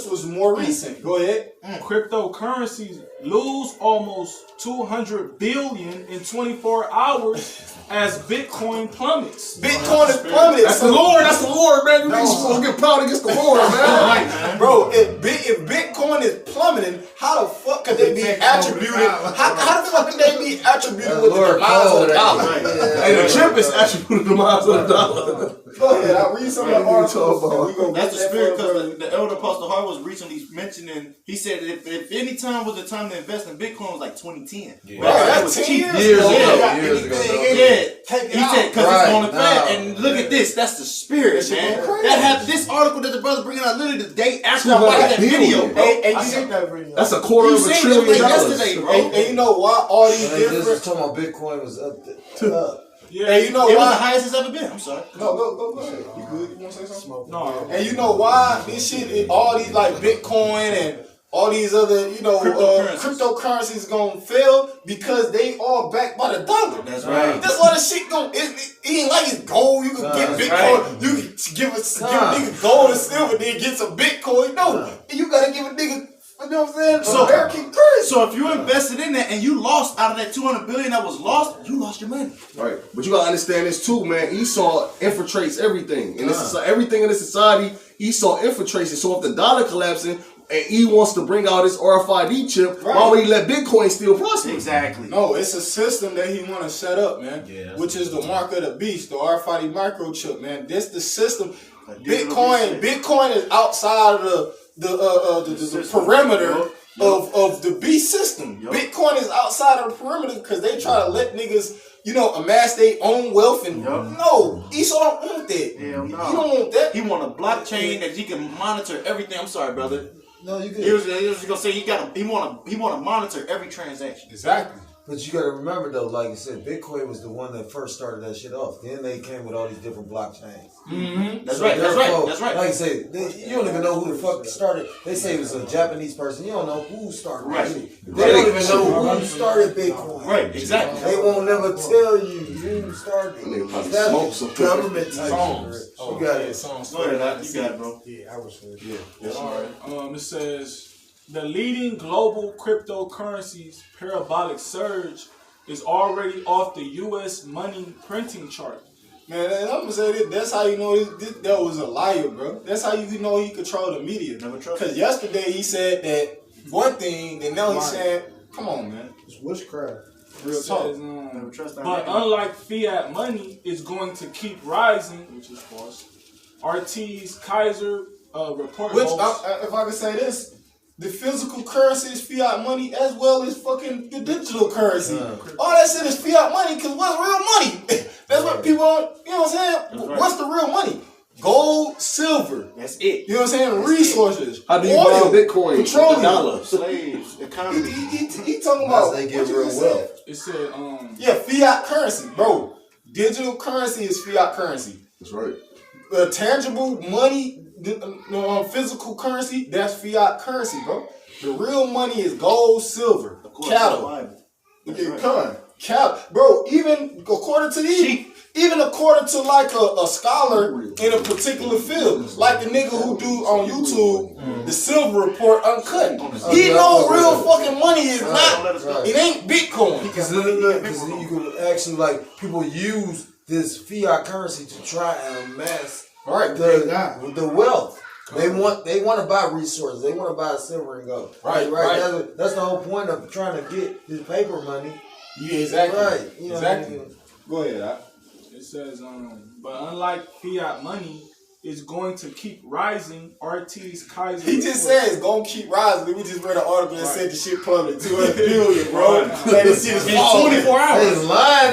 this was more recent. Go ahead. Cryptocurrencies lose almost 200 billion in 24 hours as Bitcoin plummets. Bitcoin is plummeted. That's the Lord. That's the Lord, man. You niggas supposed to get proud against the Lord, man. Bro, if Bitcoin is plummeting, how the fuck could they be attributed? How the fuck can they be attributed with the demise of the dollar? Hey, the chip is attributed to the demise of the dollar. Go ahead, I'll read some of the articles. That's the spirit, because the elder Apostle Hart was recently mentioning, he said if any time was the time to invest in Bitcoin was like 2010. Yeah. Right, that was 10 years ago. Yeah. He said, because it's on the Fed. And look at this, that's the spirit, man. That had this article that the brother bringing out literally the day after I watched that video, bro. And you seen that video. That's a quarter of $1 trillion yesterday, bro. And you know why all these different... This is talking about Bitcoin was up there. Yeah, and you know it why? was the highest it's ever been. I'm sorry. No, go ahead. You good? You want to say something? No. And you know why this shit, all these like Bitcoin and all these other, cryptocurrencies is gonna fail because they all backed by the dollar. That's right. That's why the shit it ain't like it's gold. You can get Bitcoin. Right. You can give a nigga gold and silver, then get some Bitcoin. No, you gotta give a nigga. You know what I'm saying? So, American currency. So if you invested in that and you lost out of that 200 billion that was lost, you lost your money. Right. But you gotta understand this too, man. Esau infiltrates everything. And everything in this society, Esau infiltrates it. So if the dollar collapsing and he wants to bring out his RFID chip, why would he let Bitcoin still prosper? Exactly. No, it's a system that he want to set up, man. Yeah, which is the mark of the beast, the RFID microchip, man. This the system. Bitcoin is outside of the perimeter of the beast system. Bitcoin is outside of the perimeter because they try to let niggas, amass their own wealth and no, Esau don't want that. Hell no. He don't want that. He want a blockchain that he can monitor everything. I'm sorry, brother. No, you good. He was gonna say he want to monitor every transaction. Exactly. But you gotta remember though, like you said, Bitcoin was the one that first started that shit off. Then they came with all these different blockchains. Mm-hmm. That's right. That's right. Like you say, you don't even know who the fuck started. They say it was a Japanese person. You don't know who started it. They don't even know who started Bitcoin. Right. Exactly. They won't never tell you who started it. That's government type shit. You got it. Go ahead, you got it, bro. Yeah, I was sure. Yeah. All right. It says the leading global cryptocurrencies parabolic surge is already off the U.S. money printing chart. Man, I'm gonna say this. That's how you know that was a liar, bro. That's how you know he controlled the media. Because yesterday he said that one thing, and now he's saying, "Come on, man, it's witchcraft." Real talk. But unlike fiat money, it's going to keep rising, which is false. RT's Kaiser report. Which, if I could say this. The physical currency is fiat money as well as fucking the digital currency. All that shit is fiat money because what's real money? That's what people don't, you know what I'm saying? Right. What's the real money? Gold, silver. That's it. You know what I'm saying? Resources. How do you buy Bitcoin? Petroleum. Dollar. Slaves. Economy. He talking about they get real wealth. It said, yeah, fiat currency, bro. Digital currency is fiat currency. That's right. Tangible money, physical currency, that's fiat currency, bro. The real money is gold, silver, cattle. Cattle. Bro, even according to these, even according to like a scholar in a particular field, like the nigga who do on YouTube, the Silver Report Uncut. He know real fucking money is not, it ain't Bitcoin. Because you can actually, like, people use this fiat currency to try and amass the wealth. They want to buy resources. They want to buy silver and gold. Right. That's the whole point of trying to get this paper money. Yeah, exactly. Right. Exactly. Go ahead. It says, but unlike fiat money, it's going to keep rising. RT's Kaiser. He just said it's gonna keep rising. We just read an article that said the shit public 200 billion, bro. Like this shit is 24 hours. They lying.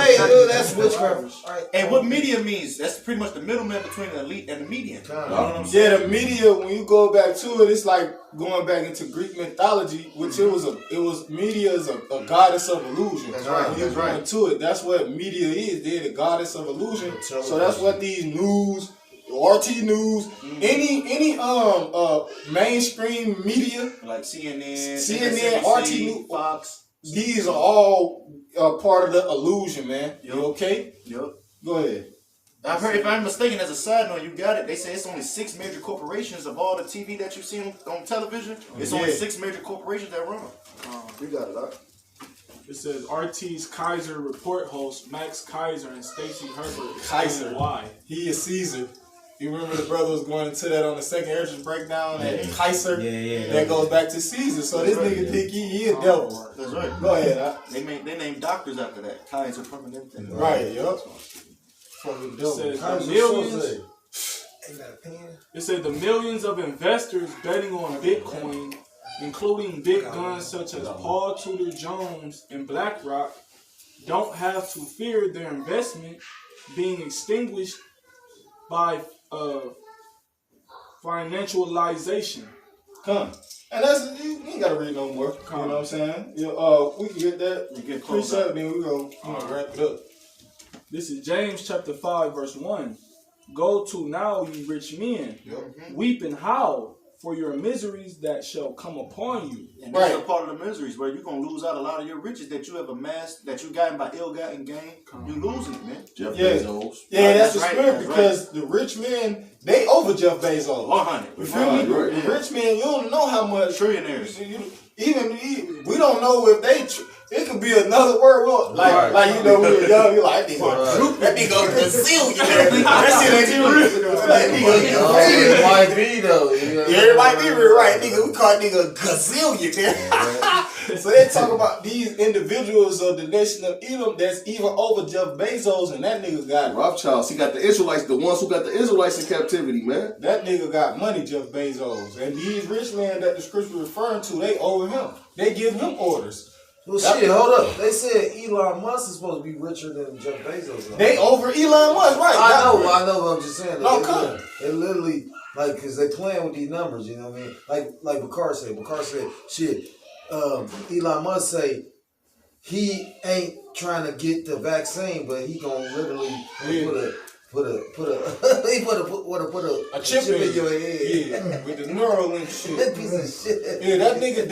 Hey, that's witchcraft. And what media means? That's pretty much the middleman between the elite and the median. You know what I'm Yeah, saying? the media. When you go back to it, it's like going back into Greek mythology, which it was media is a goddess of illusion. That's right. When you go into it, that's what media is. They're the goddess of illusion. So that's what these news. RT News, any mainstream media like CNN, RT News, Fox. These are all part of the illusion, man. You okay? Yep. Go ahead. I've heard, if I'm mistaken, as a side note, you got it. They say it's only 6 major corporations of all the TV that you see on television. It's only 6 major corporations that run them. You got it, right? It says RT's Kaiser report host Max Kaiser and Stacey Herbert. Kaiser. Why? He is Caesar. You remember the brother was going into that on the second entrance breakdown at Kaiser? That goes back to Caesar. So this nigga think he is devil. That's right. Go ahead. They named doctors after that. Kaiser from and everything. Right, yup. It says the millions. It said the millions of investors betting on Bitcoin, including big guns such as Paul Tudor Jones and BlackRock, don't have to fear their investment being extinguished by financialization. Come. And that's, you ain't gotta read no more. You know what I'm saying? We can get that. You get Appreciate it, then we go wrap it up. This is James chapter 5, verse 1. Go to now, you rich men, weep and howl for your miseries that shall come upon you. And that's a part of the miseries where you're going to lose out a lot of your riches that you have amassed, that you gotten by ill-gotten gain. You're losing it, man. Jeff Bezos. Yeah, that's the spirit because the rich men, they over Jeff Bezos. 100. You feel me? The rich men, you don't know how much. Trillionaires. Even we don't know if they. It could be another word. Well, like you know, we were young. You're like, that nigga a gazillion. That shit ain't real. That nigga. It might be though. Yeah, it might be real, right? Nigga, we call nigga a gazillion. So they talk about these individuals of the nation of Edom that's even over Jeff Bezos, and that nigga got Rothschilds. He got the Israelites, the ones who got the Israelites in captivity, man. That nigga got money, Jeff Bezos, and these rich men that the scripture referring to, they owe him. They give him orders. Well, shit, hold up. They said Elon Musk is supposed to be richer than Jeff Bezos. They over Elon Musk, right? I know, but I'm just saying. No, come. They literally, like, because they playing with these numbers, you know what I mean? Like Bakar said. Bakar said, shit, Elon Musk say he ain't trying to get the vaccine, but he gonna literally put a chip in your head. Yeah, with the Neuralink shit. That piece of shit. Yeah, them niggas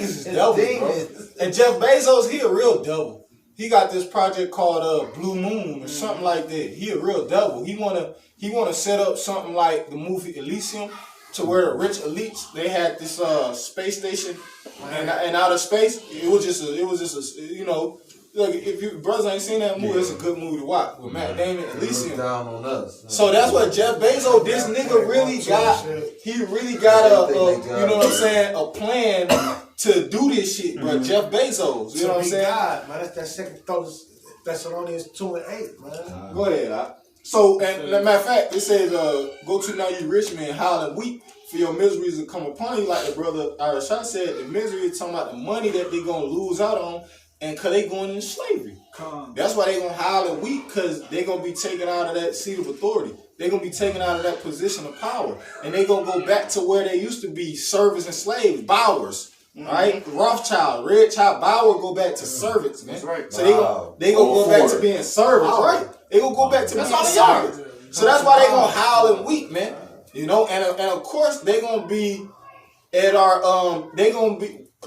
is devil, bro. And Jeff Bezos, he a real devil. He got this project called Blue Moon or something like that. He a real devil. He wanna set up something like the movie Elysium, to where the rich elites, they had this space station and outer space. It was just a you know. Look, if you brothers ain't seen that movie, it's a good movie to watch with Matt Damon and Elysium. Down on us. So that's what Jeff Bezos, this nigga really got. He really got you know what I'm saying, a plan to do this shit, bro. Jeff Bezos, you know what I'm saying? God, man, that's that 2 Thessalonians 2:8, man. Go ahead, So, and matter of fact, it says, go to now you rich men, howl and weep for your miseries to come upon you. Like the brother Arashad said, the misery is talking about the money that they gonna lose out on. And cause they going into slavery. That's why they gonna howl and weep, cause they gonna be taken out of that seat of authority. They gonna be taken out of that position of power. And they gonna go back to where they used to be, servants and slaves, bowers. Right? Rothschild, Red Child, Bauer go back to servants, man. That's right. So they gonna go back to being servants, right? They gonna go back to being servants. So that's why they gonna howl and weep, man. You know, and of course they gonna be at our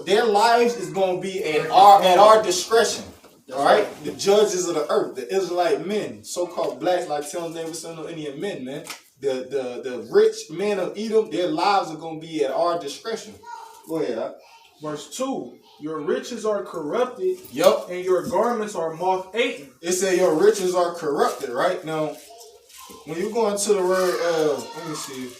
their lives is going to be at our discretion. All right? The judges of the earth, the Israelite men, so-called blacks like Tim Davidson or Indian men, man. The rich men of Edom, their lives are going to be at our discretion. Go ahead. Verse 2, your riches are corrupted, and your garments are moth-eaten. It said your riches are corrupted, right? Now, when you go into the word, let me see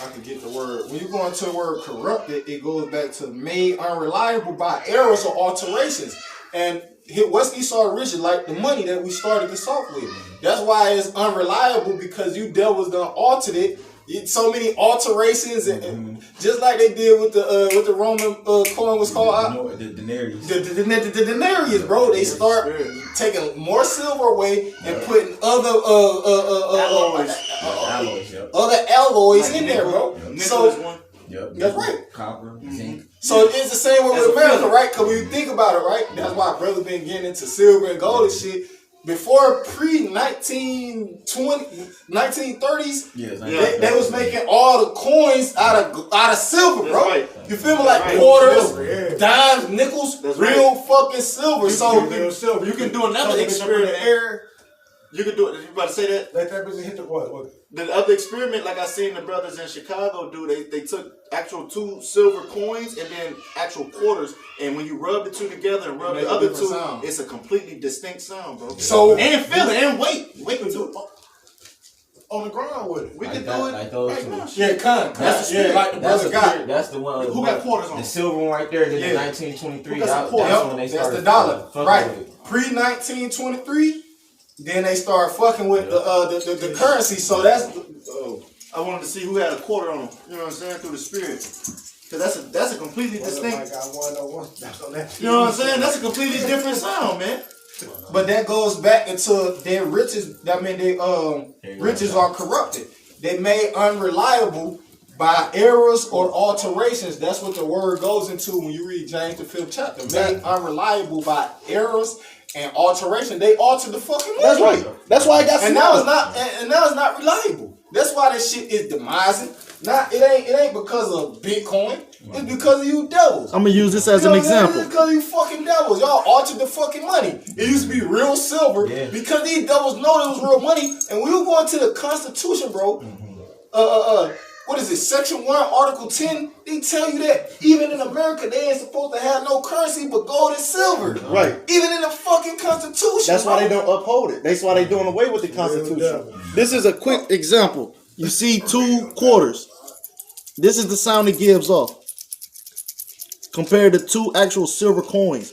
I can get the word. When you go into the word corrupted, it goes back to made unreliable by errors or alterations. And what's Esau riches? Like the money that we started this off with. That's why it's unreliable, because you devils done altered it. So many alterations, and just like they did with the Roman coin was called the denarius. The denarius, bro. They start taking more silver away and putting other alloys in there, bro. So that's right. Copper, zinc. So it's the same way with America, right? Because when you think about it, right, that's why brothers been getting into silver and gold and shit. Before pre-1920s, 1930s, they was making all the coins out of silver, bro. Right. You feel me? Like quarters, dimes, nickels, real fucking silver. So you can do another experiment. You can do it. You about to say that? Let that bitch hit the what? The other experiment, like I seen the brothers in Chicago do, they took actual 2 silver coins and then actual quarters, and when you rub the 2 together and rub the other 2, it's a completely distinct sound, bro. So and feel it and wait to do it on the ground with it. We can do it like those right now. yeah, that's the like the brother got. That's the one. Who got quarters on? The silver one right there. Then the 1923. That's when they that's started. the dollar, right? Pre-1923. Then they start fucking with the currency. So that's. I wanted to see who had a quarter on them. You know what I'm saying? Through the spirit. Cause that's a completely distinct. You know what I'm saying? That's a completely different sound, man. But that goes back into their riches. I mean, their riches are corrupted. They made unreliable by errors or alterations. That's what the word goes into when you read James the 5th chapter. Made unreliable by errors and alteration. They altered the fucking money. That's right. That's why I got. And now it's not. And now it's not reliable. That's why that shit is demising. It ain't because of Bitcoin. It's because of you devils. I'm gonna use this as an example. It's because of you fucking devils. Y'all altered the fucking money. It used to be real silver because these devils know it was real money. And when you go into the Constitution, bro, what is it? Section 1, Article 10. They tell you that even in America they ain't supposed to have no currency but gold and silver. Right. Even in the fucking Constitution. That's why they don't uphold it. That's why they doing away with the Constitution. This is a quick example. You see 2 quarters. This is the sound it gives off. Compared to 2 actual silver coins.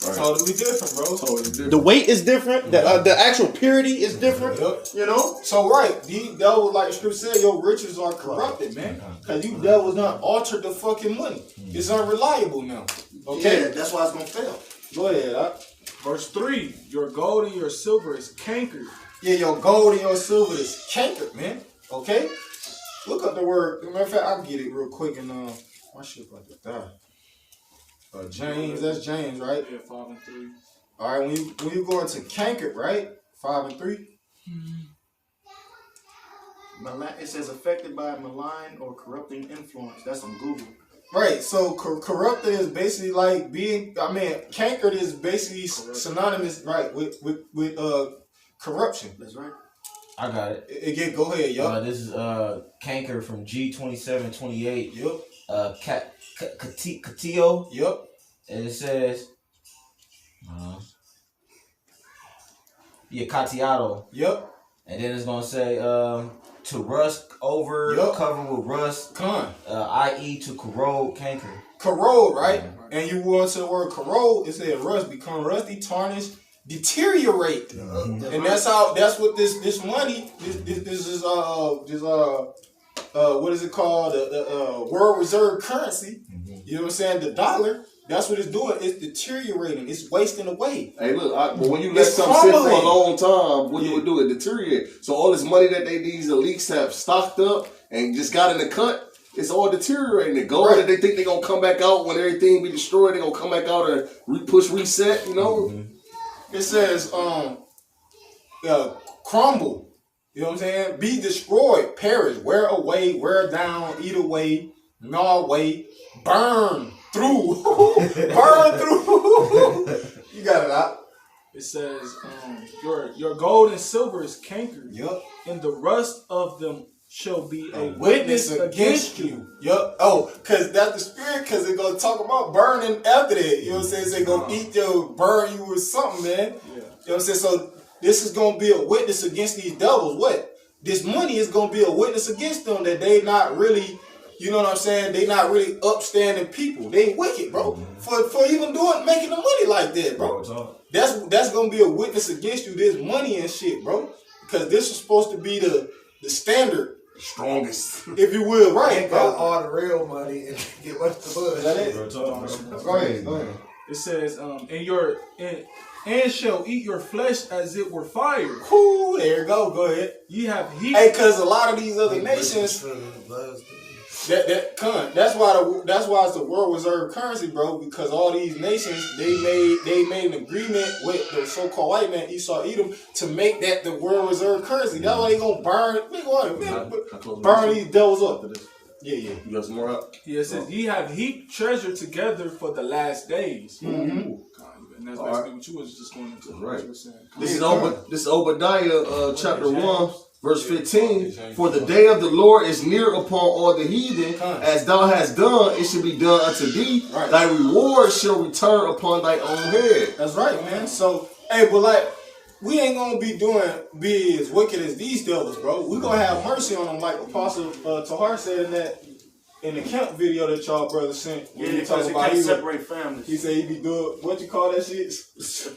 Right. Totally different, bro. Totally different. The weight is different. The actual purity is different. You know? So right, these devils, like the scripture said, your riches are corrupted, man. Because you devils done altered the fucking money. It's unreliable now. Okay? Yeah, that's why it's gonna fail. Go ahead, Verse 3, your gold and your silver is cankered. Yeah, your gold and your silver is cankered, man. Okay? Look up the word. Matter of fact, I'll get it real quick and my shit about to die. James, that's James, right? Yeah, 5 and 3. All right, when you go into cankered, right? 5 and 3. It says affected by malign or corrupting influence. That's on Google. Right, so corrupted is basically like being. I mean, cankered is basically synonymous, right, with corruption. That's right. I got it. Again, go ahead, yo. This is Canker from G2728. Yep. Catillo. Yep. And it says, Catiado. Yep. And then it's gonna say to rust over, cover with rust. I.e. to corrode, canker. Corrode, right? And you go into the word corrode, it says rust, become rusty, tarnish, deteriorate. And that's what this money, this is what is it called? The world reserve currency. You know what I'm saying? The dollar. That's what it's doing. It's deteriorating. It's wasting away. Hey, look, but when you let something sit for a long time, what you would do, it deteriorate. So all this money that these elites have stocked up and just got in the cut, it's all deteriorating. The gold that they think they're going to come back out when everything be destroyed, they're going to come back out and reset, you know? It says, crumble. You know what I'm saying? Be destroyed, perish, wear away, wear down, eat away, gnaw away, burn through. Burn through. You got it out. It says, your gold and silver is cankered. Yep. And the rust of them shall be a witness against you. Yep. Oh, because that's the spirit, because they're going to talk about burning after that. You know what I'm saying? They're going to eat your, burn you with something, man. Yeah. You know what I'm saying? So this is going to be a witness against these devils. What? This money is going to be a witness against them that they not really, you know what I'm saying? They not really upstanding people. They wicked, bro. For even making the money like that, bro. That's going to be a witness against you, this money and shit, bro. Because this is supposed to be the standard. Strongest, if you will, right? Got all the real money and get what's the buzz. That it? Go ahead. It says, and shall eat your flesh as it were fire. Cool, there you go. Go ahead. You have heat. Hey, because a lot of these other nations, that's why it's the world reserve currency, bro. Because all these nations, they made an agreement with the so-called white man Esau Edom to make that the world reserve currency. That's why they gonna burn these devils up. Yeah. You got some more up? Yeah, it says, ye have heaped treasure together for the last days. Mm-hmm. And that's basically what you was just going into. Right. You were saying. This is Obadiah chapter 1, verse 15. For the day of the Lord is near upon all the heathen. As thou hast done, it shall be done unto thee. Right. Thy reward shall return upon thy own head. That's right, man. So, hey, but like, we ain't gonna be as wicked as these devils, bro. We gonna have mercy on them, like Apostle Tahar said in the camp video that y'all brother sent. Yeah, because he can't separate families. He said he be doing, what you call that shit?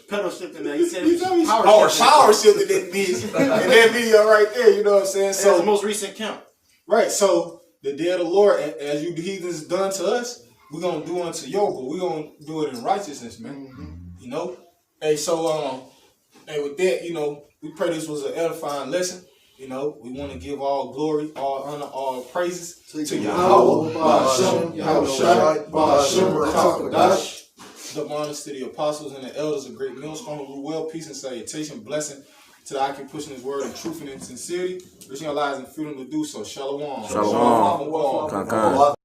Pedal shifting that. He said power shifting that bitch. In that video right there, you know what I'm saying? So the most recent count. Right, so the day of the Lord, as you heathens done to us, we're gonna do unto you, but we're gonna do it in righteousness, man. Mm-hmm. You know? Hey, so hey, with that, you know, we pray this was an edifying lesson. You know, we want to give all glory, all honor, all praises to Yahweh, the honors to the apostles and the elders of great millstone who rule well, peace and salutation, blessing to the occupant pushing his word in truth and in sincerity, wishing our lives and freedom to do so. Shalom. Shalom.